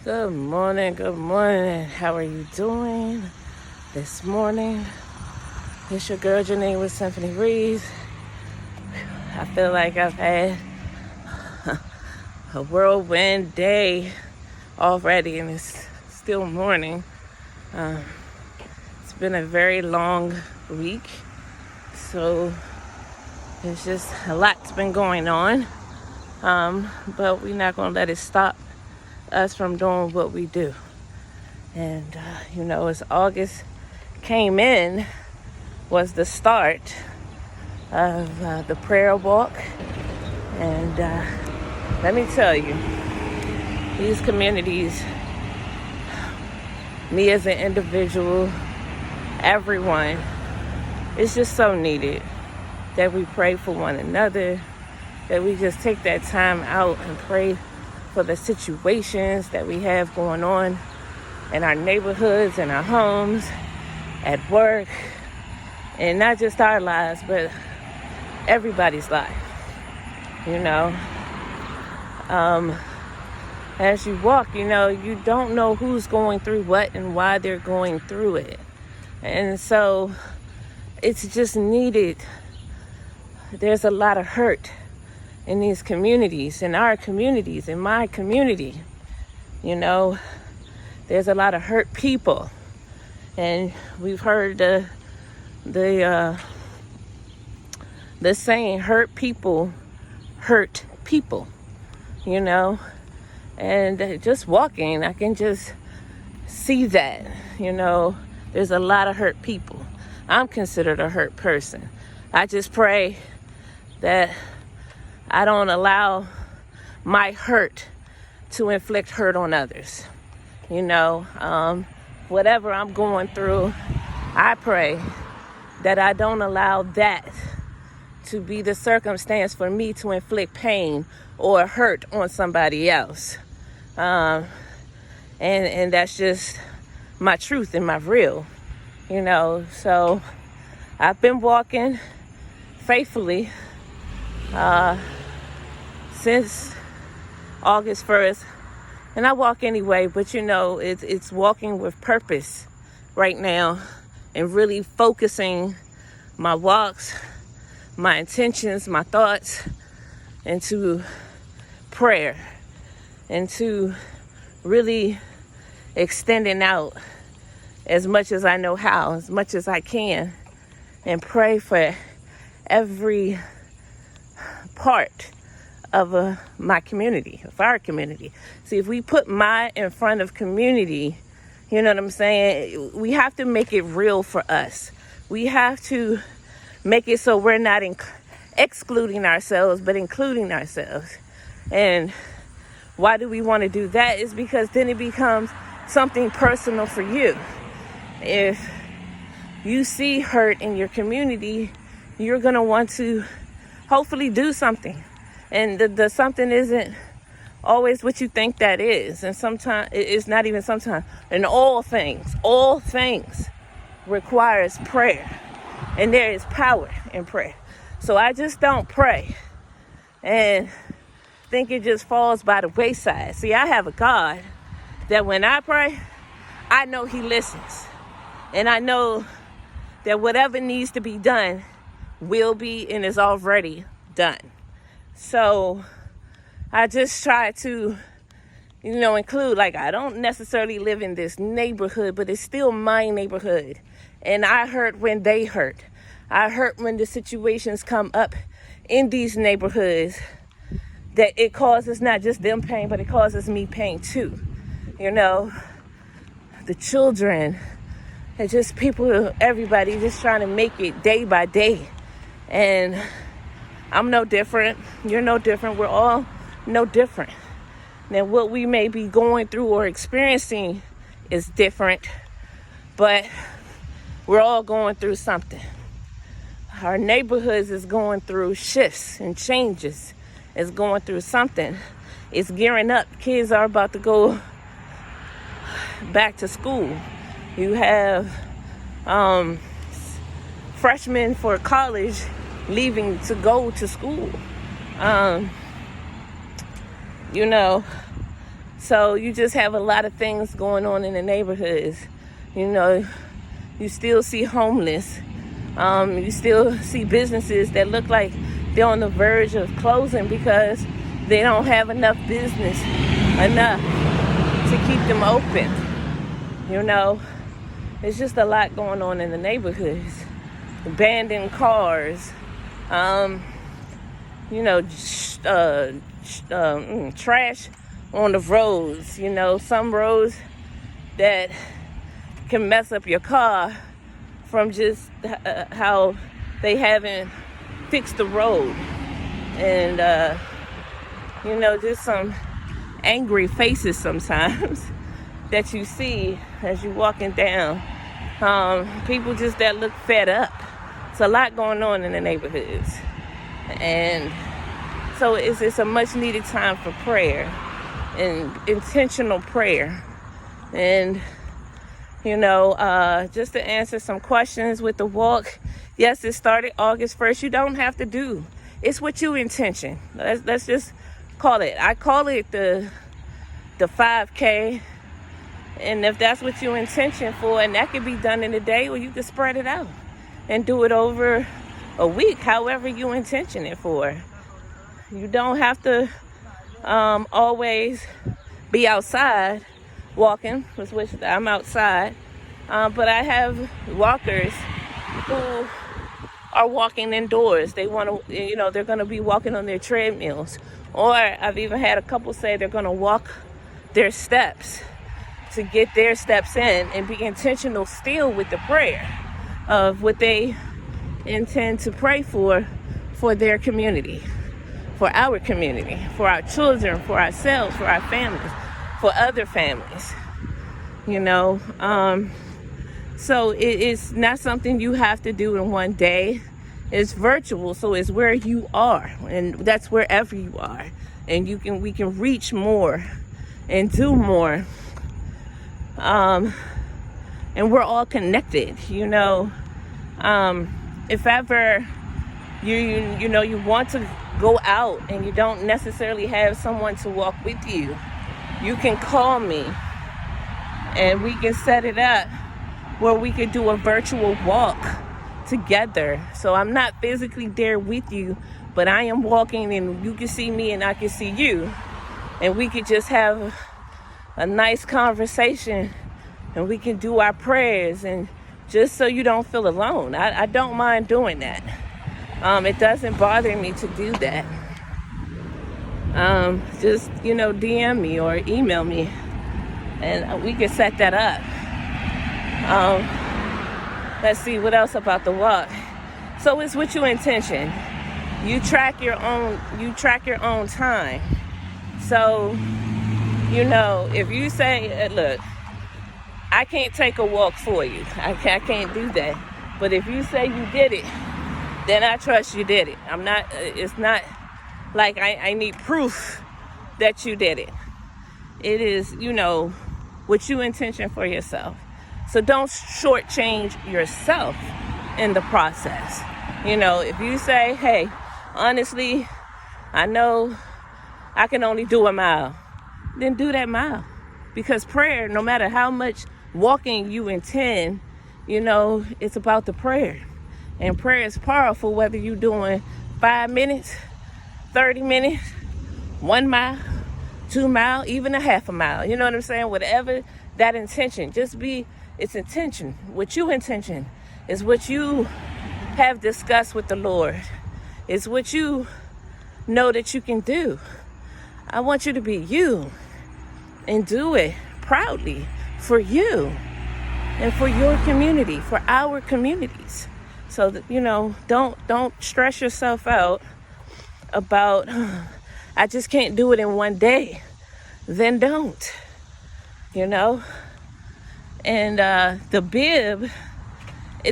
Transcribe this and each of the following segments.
Good morning, good morning. How are you doing this morning? It's your girl Janine with Symphony Reads. I feel like I've had a whirlwind day already and it's still morning. It's been a very long week, so it's just a lot's been going on. But we're not going to let it stop us from doing what we do. And as August came in was the start of the prayer walk. And let me tell you, these communities, me as an individual, everyone, it's just so needed that we pray for one another, that we just take that time out and pray for the situations that we have going on in our neighborhoods, in our homes, at work, and not just our lives, but everybody's life. As you walk, you don't know who's going through what and why they're going through it. And so it's just needed. There's a lot of hurt in these communities, in our communities, in my community. There's a lot of hurt people. And we've heard the saying, hurt people hurt people, And just walking, I can just see that, There's a lot of hurt people. I'm considered a hurt person. I just pray that I don't allow my hurt to inflict hurt on others. Whatever I'm going through, I pray that I don't allow that to be the circumstance for me to inflict pain or hurt on somebody else. And that's just my truth and my real, So I've been walking faithfully since August 1st, and I walk anyway, but it's walking with purpose right now and really focusing my walks, my intentions, my thoughts into prayer, into really extending out as much as I know how, as much as I can, and pray for every part of my community, of our community. See, if we put my in front of community, you know what I'm saying? We have to make it real for us. We have to make it so we're not excluding ourselves, but including ourselves. And why do we want to do that? Is because then it becomes something personal for you. If you see hurt in your community, you're going to want to hopefully do something. And the something isn't always what you think that is. And sometimes it's not even sometimes. And all things requires prayer. And there is power in prayer. So I just don't pray and think it just falls by the wayside. See, I have a God that when I pray, I know he listens. And I know that whatever needs to be done will be and is already done. So I just try to, include, I don't necessarily live in this neighborhood, but it's still my neighborhood. And I hurt when they hurt. I hurt when the situations come up in these neighborhoods that it causes not just them pain, but it causes me pain too. The children and just people, everybody just trying to make it day by day. And I'm no different. You're no different. We're all no different. Now, what we may be going through or experiencing is different, but we're all going through something. Our neighborhoods is going through shifts and changes. It's going through something. It's gearing up. Kids are about to go back to school. You have freshmen for college leaving to go to school. So you just have a lot of things going on in the neighborhoods. You know, you still see homeless. You still see businesses that look like they're on the verge of closing because they don't have enough business, enough to keep them open. You know, it's just a lot going on in the neighborhoods. Abandoned cars, you know, trash on the roads. You know, some roads that can mess up your car from just how they haven't fixed the road. And, you know, just some angry faces sometimes that you see as you're walking down. People just that look fed up. It's a lot going on in the neighborhoods. And so it's a much needed time for prayer and intentional prayer. And, you know, just to answer some questions with the walk, yes, it started August 1st. You don't have to do. It's what you intention. Let's just call it. I call it the 5K. And if that's what you intention for, and that could be done in a day, or you can spread it out and do it over a week, however you intention it for. You don't have to always be outside walking, which I'm outside. But I have walkers who are walking indoors. They want to, you know, they're going to be walking on their treadmills. Or I've even had a couple say they're going to walk their steps to get their steps in and be intentional still with the prayer of what they intend to pray for their community, for our community, for our children, for ourselves, for our families, for other families, you know. So it's not something you have to do in one day. It's virtual, so it's where you are, and that's wherever you are, and we can reach more and do more. And we're all connected, you know. If ever you know you want to go out and you don't necessarily have someone to walk with you, you can call me and we can set it up where we could do a virtual walk together. So I'm not physically there with you, but I am walking and you can see me and I can see you, and we could just have a nice conversation and we can do our prayers, and just so you don't feel alone. I don't mind doing that. It doesn't bother me to do that. Just, you know, DM me or email me and we can set that up. Let's see what else about the walk. So it's with your intention. You track your own time. So, you know, if you say, look, I can't take a walk for you. I can't do that. But if you say you did it, then I trust you did it. It's not like I need proof that you did it. It is, you know, what you intention for yourself. So don't shortchange yourself in the process. You know, if you say, hey, honestly, I know I can only do a mile, then do that mile. Because prayer, no matter how much walking you intend, you know, it's about the prayer. And prayer is powerful whether you're doing 5 minutes, 30 minutes, 1 mile, 2 mile, even a half a mile. You know what I'm saying? Whatever that intention, it's intention. What you intention is what you have discussed with the Lord. It's what you know that you can do. I want you to be you and do it proudly for you and for your community, for our communities. So that, you know, don't stress yourself out about, I just can't do it in one day. Then don't, you know. And the bib,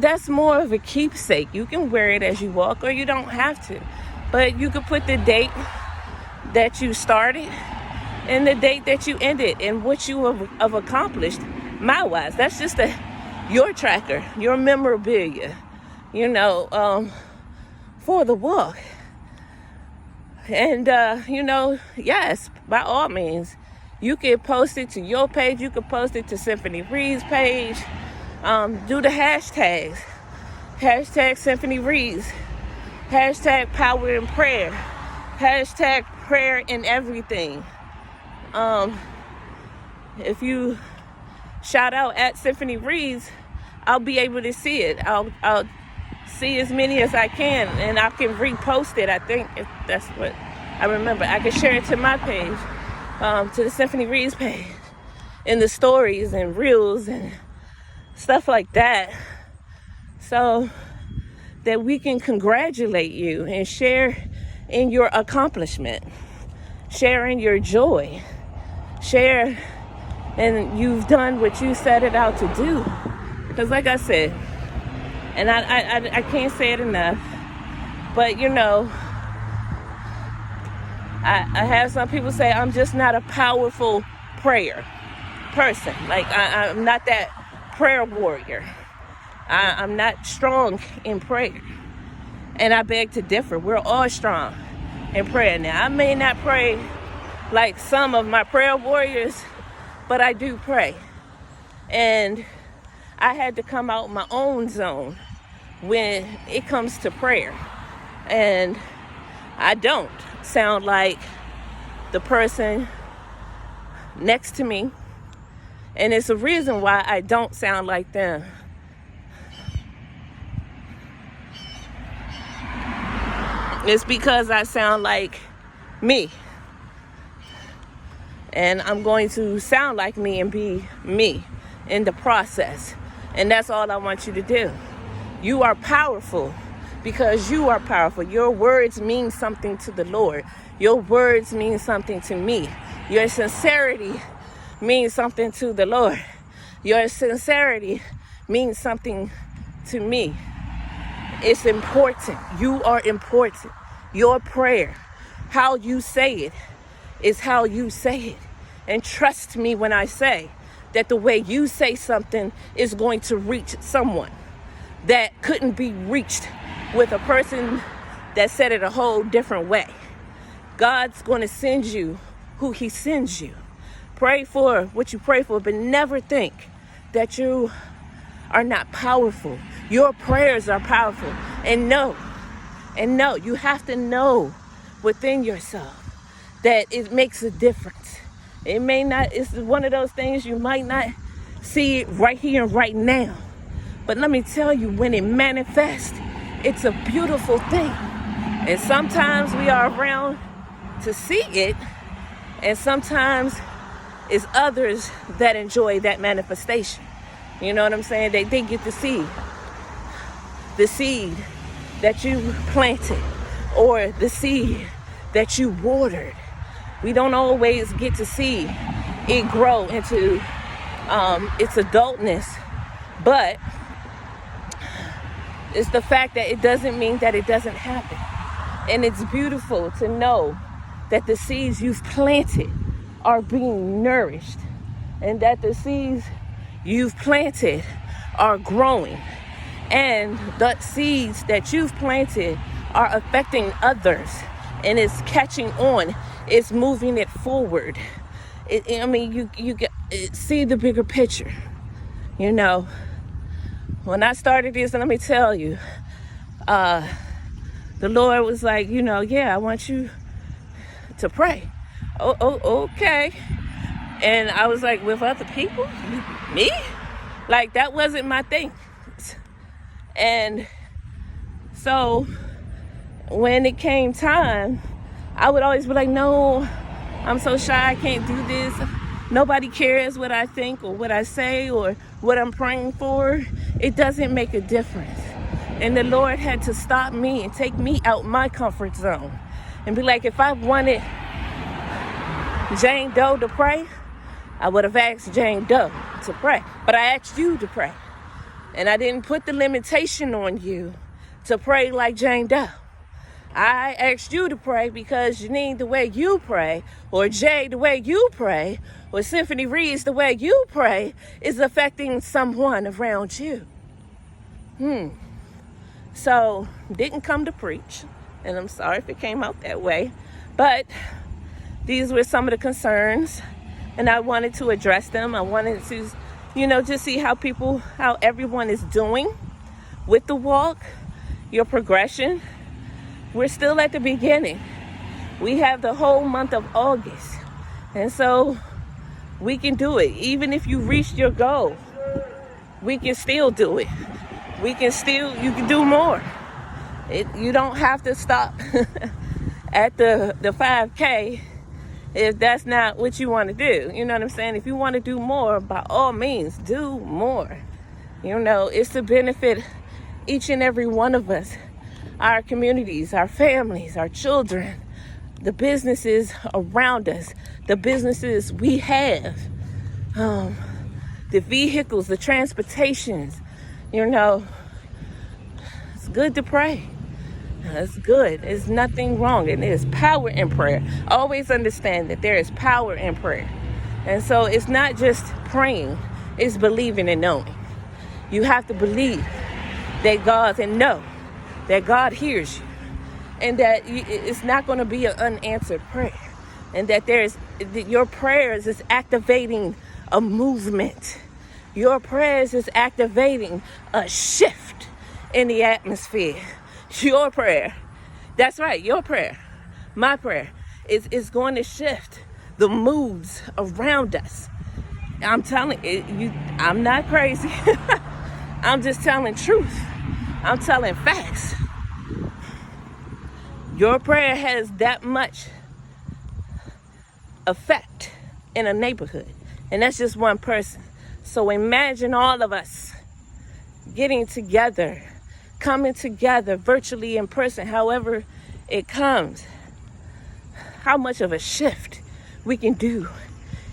that's more of a keepsake. You can wear it as you walk or you don't have to. But you could put the date that you started and the date that you ended and what you have accomplished mile-wise. That's just your tracker, your memorabilia, you know, for the walk. And, you know, yes, by all means, You can post it to your page. You can post it to Symphony Reads page. Do the hashtags. Hashtag Symphony Reads. Hashtag Power in Prayer. Hashtag Prayer in Everything. If you shout out at Symphony Reads, I'll be able to see it. I'll see as many as I can, and I can repost it. I think if that's what I remember. I can share it to my page, to the Symphony Reads page, in the stories and reels and stuff like that, so that we can congratulate you and share in your accomplishment, share in your joy, share and you've done what you set it out to do. Because like I said, and I can't say it enough, but you know, I have some people say I'm just not a powerful prayer person. Like I'm not that prayer warrior. I'm not strong in prayer. And I beg to differ. We're all strong in prayer. Now, I may not pray like some of my prayer warriors, but I do pray. And I had to come out my own zone when it comes to prayer. And I don't sound like the person next to me. And it's a reason why I don't sound like them. It's because I sound like me. And I'm going to sound like me and be me in the process. And that's all I want you to do. You are powerful because you are powerful. Your words mean something to the Lord. Your words mean something to me. Your sincerity means something to the Lord. Your sincerity means something to me. It's important. You are important. Your prayer, how you say it, is how you say it. And trust me when I say that the way you say something is going to reach someone that couldn't be reached with a person that said it a whole different way. God's going to send you who he sends you. Pray for what you pray for, but never think that you are not powerful. Your prayers are powerful. And know, you have to know within yourself that it makes a difference. It may not, it's one of those things you might not see it right here and right now. But let me tell you, when it manifests, it's a beautiful thing. And sometimes we are around to see it, and sometimes it's others that enjoy that manifestation. You know what I'm saying? They get to see the seed that you planted or the seed that you watered. We don't always get to see it grow into its adultness, but it's the fact that it doesn't mean that it doesn't happen. And it's beautiful to know that the seeds you've planted are being nourished, and that the seeds you've planted are growing, and the seeds that you've planted are affecting others, and it's catching on. It's moving it forward. You get see the bigger picture. You know, when I started this, and let me tell you, the Lord was like, I want you to pray. Oh, okay. And I was like, with other people? Me? Like, that wasn't my thing. And so when it came time, I would always be like, no, I'm so shy, I can't do this. Nobody cares what I think or what I say or what I'm praying for. It doesn't make a difference. And the Lord had to stop me and take me out my comfort zone and be like, if I wanted Jane Doe to pray, I would have asked Jane Doe to pray. But I asked you to pray. And I didn't put the limitation on you to pray like Jane Doe. I asked you to pray because Janine, the way you pray, or Jay, the way you pray, or Symphony Reads, the way you pray, is affecting someone around you. So, didn't come to preach, and I'm sorry if it came out that way, but these were some of the concerns and I wanted to address them. I wanted to, just see how everyone is doing with the walk, your progression. We're still at the beginning. We have the whole month of August. And so we can do it. Even if you reached your goal, we can still do it. You can do more. You don't have to stop at the 5K if that's not what you want to do. You know what I'm saying? If you want to do more, by all means, do more. It's to benefit each and every one of us, our communities, our families, our children, the businesses around us, the businesses we have, the vehicles, the transportations. It's good to pray. It's good. There's nothing wrong. And there's power in prayer. Always understand that there is power in prayer. And so it's not just praying, it's believing and knowing. You have to believe and know that God hears you, and that it's not going to be an unanswered prayer, and that your prayers is activating a movement. Your prayers is activating a shift in the atmosphere. Your prayer, that's right, your prayer, my prayer, is going to shift the moods around us. I'm telling you, I'm not crazy. I'm just telling truth. I'm telling facts. Your prayer has that much effect in a neighborhood. And that's just one person. So imagine all of us getting together, coming together virtually, in person, however it comes. How much of a shift we can do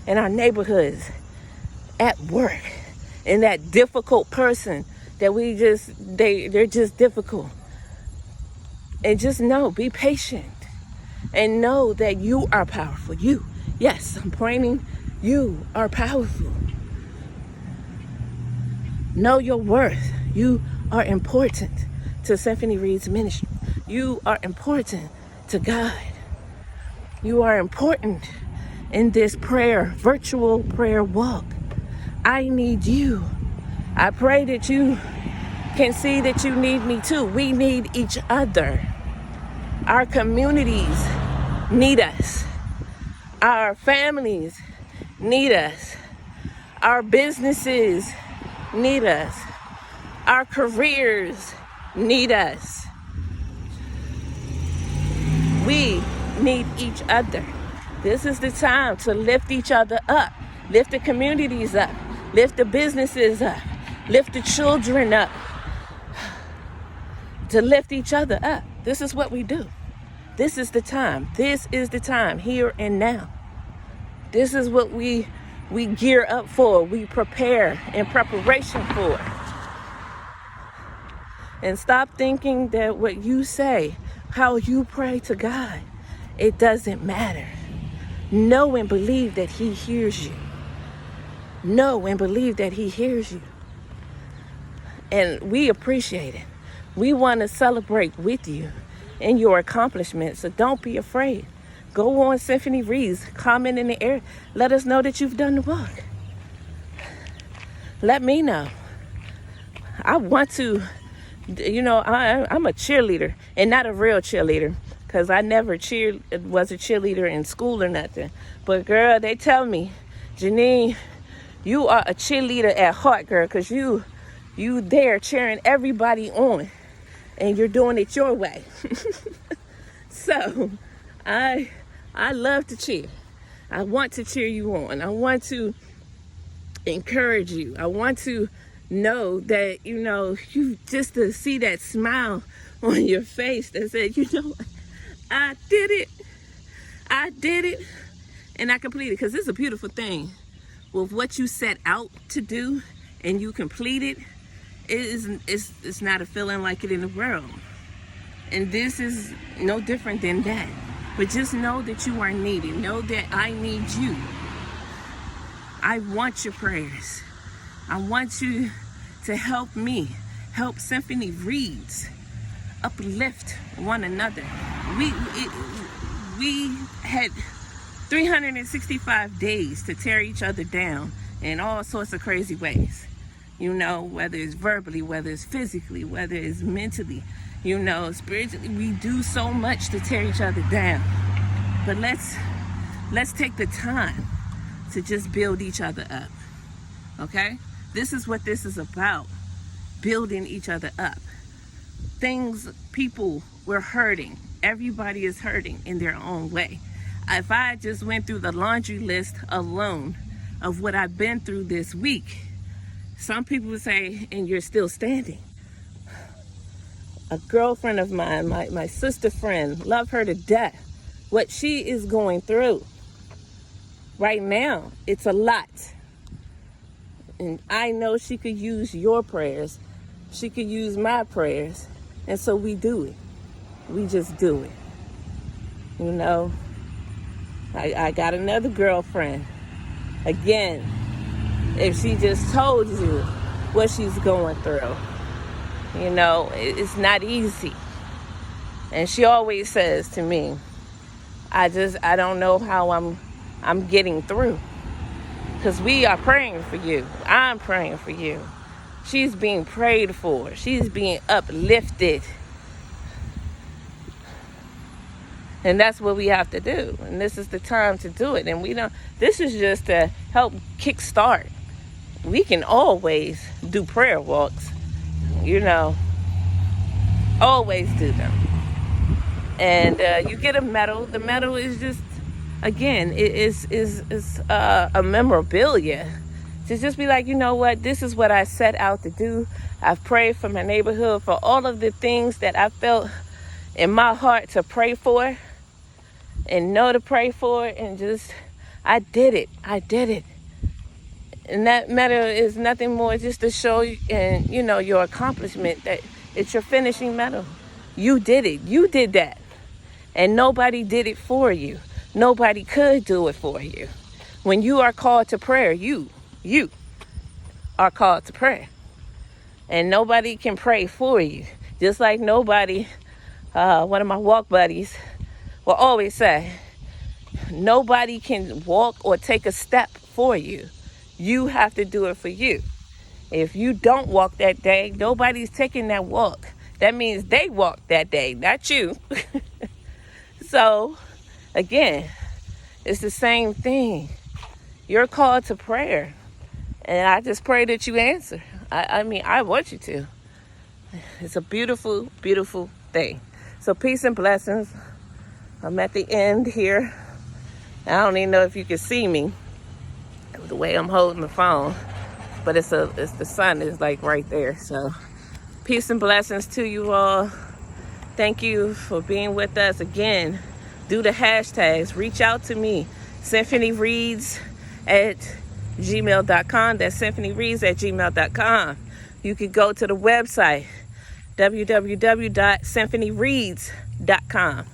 in our neighborhoods, at work, in that difficult person that they're just difficult. And just be patient, and know that you are powerful. Yes, I'm pointing, you are powerful. Know your worth. You are important to Symphony Reads Ministry. You are important to God. You are important in this virtual prayer walk. I need you. I pray that you can see that you need me too. We need each other. Our communities need us. Our families need us. Our businesses need us. Our careers need us. We need each other. This is the time to lift each other up. Lift the communities up. Lift the businesses up. Lift the children up. To lift each other up. This is what we do. This is the time. This is the time, here and now. This is what we gear up for. We prepare in preparation for. And stop thinking that what you say, how you pray to God, it doesn't matter. Know and believe that He hears you. Know and believe that He hears you. And we appreciate it. We want to celebrate with you in your accomplishments. So don't be afraid. Go on Symphony Reads, comment in the air. Let us know that you've done the walk. Let me know. I want to, I'm a cheerleader, and not a real cheerleader, because I never was a cheerleader in school or nothing. But girl, they tell me, Janine, you are a cheerleader at heart, girl, because you there cheering everybody on, and you're doing it your way. So I love to cheer. I want to cheer you on. I want to encourage you. I want to know that, you just to see that smile on your face that said, I did it, and I completed. Because it's a beautiful thing with what you set out to do and you complete it. It's not a feeling like it in the world. And this is no different than that. But just know that you are needed. Know that I need you. I want your prayers. I want you to help me, help Symphony Reads, uplift one another. We had 365 days to tear each other down in all sorts of crazy ways. You know, whether it's verbally, whether it's physically, whether it's mentally, you know, spiritually. We do so much to tear each other down. But let's take the time to just build each other up. Okay? This is what this is about. Building each other up. People, we're hurting. Everybody is hurting in their own way. If I just went through the laundry list alone of what I've been through this week, some people would say, and you're still standing. A girlfriend of mine, my sister friend, love her to death. What she is going through right now, it's a lot. And I know she could use your prayers. She could use my prayers. And so we do it. We just do it. You know, I got another girlfriend. Again, if she just told you what she's going through, you know, it's not easy. And she always says to me, I don't know how I'm getting through. Because we are praying for you. I'm praying for you. She's being prayed for. She's being uplifted. And that's what we have to do. And this is the time to do it. And this is just to help kickstart. We can always do prayer walks. You know, always do them. And you get a medal. The medal is just, again, it is a memorabilia. To just be like, you know what, this is what I set out to do. I've prayed for my neighborhood, for all of the things that I felt in my heart to pray for and know to pray for, and just, I did it. And that medal is nothing more just to show you, and you know, your accomplishment, that it's your finishing medal. You did it. You did that. And nobody did it for you. Nobody could do it for you. When you are called to prayer, you are called to prayer. And nobody can pray for you. Just like nobody, one of my walk buddies will always say, nobody can walk or take a step for you. You have to do it for you. If you don't walk that day, nobody's taking that walk. That means they walked that day, not you. So, again, it's the same thing. You're called to prayer. And I just pray that you answer. I mean, I want you to. It's a beautiful, beautiful thing. So peace and blessings. I'm at the end here. I don't even know if you can see me the way I'm holding the phone. But it's the sun is like right there. So peace and blessings to you all. Thank you for being with us again. Do the hashtags. Reach out to me. SymphonyReads@gmail.com. That's SymphonyReads@gmail.com. You could go to the website, www.symphonyreads.com.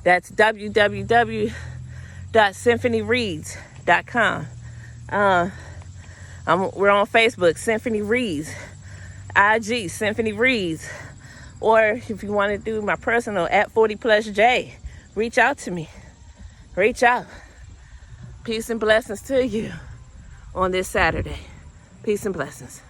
That's www.symphonyreads.com. We're on Facebook, Symphony Reads. IG, Symphony Reads. Or if you want to do my personal, @40plusJ, reach out to me. Reach out. Peace and blessings to you on this Saturday. Peace and blessings.